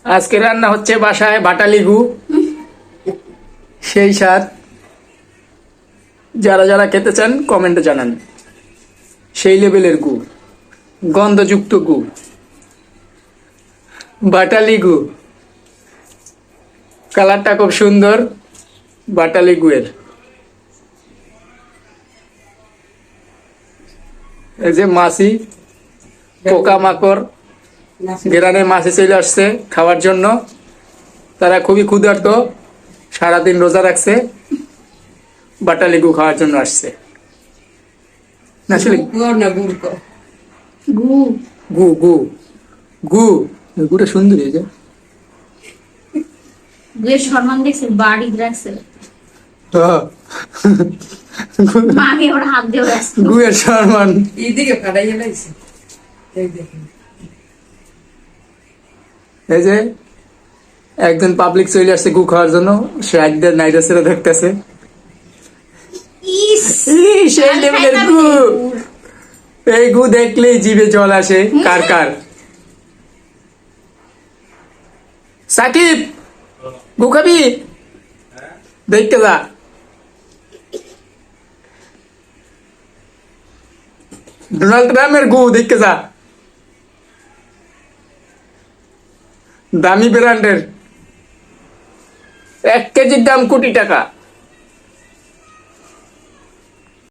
আজকে রান্না হচ্ছে বাসায় বাটালি গু। সেই স্বাদ, যারা যারা খেতে চান কমেন্টে জানান। সেই লেভেলের গু, গন্ধযুক্ত গু, বাটালি গু। কালারটা খুব সুন্দর বাটালি গুয়ের। এই যে মাছি, পোকামাকড়, গ্রামে মাছি চলে আসছে খাওয়ার জন্য। তারা খুবই ক্ষুধার্ত, সারাদিন রোজা রাখছে, বাটালি গু খাওয়ার জন্য আসছে। না আসলে গু গু গু গু গুটা সুন্দর এই যে। গুয়ের সম্মান দেখছে বাড়ি রাখছে হ্যাঁ। মামি ওর হাত দিয়ে ব্যস্ত। গুয়ের সম্মান। এইদিকে ফাটাইয়া লাইছে। এই দেখেন। এই যে একজন পাবলিক চলে আসছে গু খাওয়ার জন্য, সে একদের নাইরাসেরা দেখতেছে। ইস সেই লেভেলের গু। এই গু দেখলেই জিভে জল আসে কার কার। সাকিব, গু খাবি? দেখতে যা। ডোনাল্ড ট্রাম্পের গু দেখতে যা, দামি ব্র্যান্ডের। 1 কেজির দাম কোটি টাকা।